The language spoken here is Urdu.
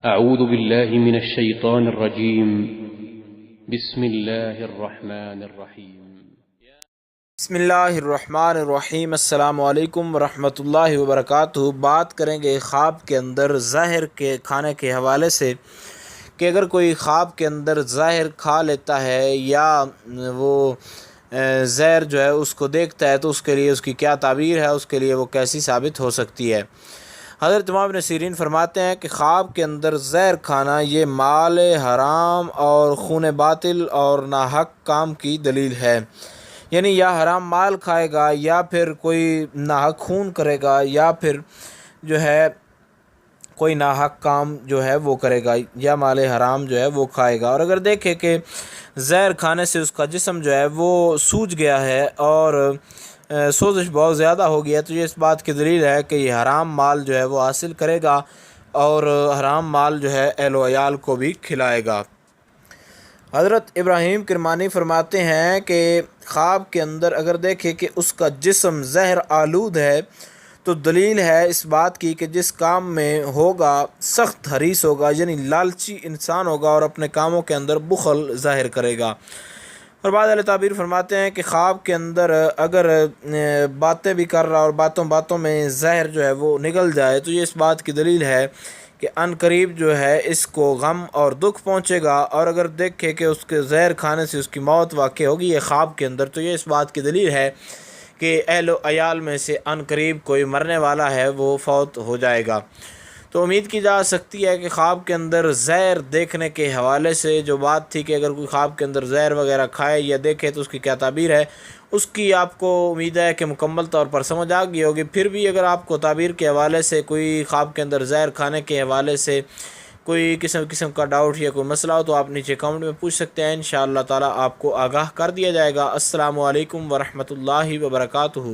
أعوذ بالله من الشيطان الرجيم. بسم الله الرحمن الرحيم. بسم اللہ الرحمن الرحیم۔ السلام علیکم ورحمۃ اللہ وبرکاتہ۔ بات کریں گے خواب کے اندر زہر کے کھانے کے حوالے سے کہ اگر کوئی خواب کے اندر زہر کھا لیتا ہے یا وہ زہر جو ہے اس کو دیکھتا ہے تو اس کے لیے اس کی کیا تعبیر ہے، اس کے لیے وہ کیسی ثابت ہو سکتی ہے۔ حضرت امام ابن سیرین فرماتے ہیں کہ خواب کے اندر زہر کھانا یہ مال حرام اور خون باطل اور ناحق کام کی دلیل ہے، یعنی یا حرام مال کھائے گا یا پھر کوئی ناحق خون کرے گا یا پھر جو ہے کوئی ناحق کام جو ہے وہ کرے گا یا مال حرام جو ہے وہ کھائے گا۔ اور اگر دیکھے کہ زہر کھانے سے اس کا جسم جو ہے وہ سوج گیا ہے اور سوزش بہت زیادہ ہو گیا تو یہ اس بات کی دلیل ہے کہ یہ حرام مال جو ہے وہ حاصل کرے گا اور حرام مال جو ہے اہل و عیال کو بھی کھلائے گا۔ حضرت ابراہیم کرمانی فرماتے ہیں کہ خواب کے اندر اگر دیکھے کہ اس کا جسم زہر آلود ہے تو دلیل ہے اس بات کی کہ جس کام میں ہوگا سخت حریص ہوگا، یعنی لالچی انسان ہوگا اور اپنے کاموں کے اندر بخل ظاہر کرے گا۔ اور بعض اہل تعبیر فرماتے ہیں کہ خواب کے اندر اگر باتیں بھی کر رہا اور باتوں میں زہر جو ہے وہ نگل جائے تو یہ اس بات کی دلیل ہے کہ عن قریب جو ہے اس کو غم اور دکھ پہنچے گا، اور اگر دیکھے کہ اس کے زہر کھانے سے اس کی موت واقع ہوگی یہ خواب کے اندر تو یہ اس بات کی دلیل ہے کہ اہل و عیال میں سے عن قریب کوئی مرنے والا ہے وہ فوت ہو جائے گا۔ تو امید کی جا سکتی ہے کہ خواب کے اندر زہر دیکھنے کے حوالے سے جو بات تھی کہ اگر کوئی خواب کے اندر زہر وغیرہ کھائے یا دیکھے تو اس کی کیا تعبیر ہے، اس کی آپ کو امید ہے کہ مکمل طور پر سمجھ آ گئی ہوگی۔ پھر بھی اگر آپ کو تعبیر کے حوالے سے کوئی خواب کے اندر زہر کھانے کے حوالے سے کوئی قسم کا ڈاؤٹ یا کوئی مسئلہ ہو تو آپ نیچے کمنٹ میں پوچھ سکتے ہیں، انشاءاللہ تعالی آپ کو آگاہ کر دیا جائے گا۔ السلام علیکم ورحمۃ اللہ وبرکاتہ۔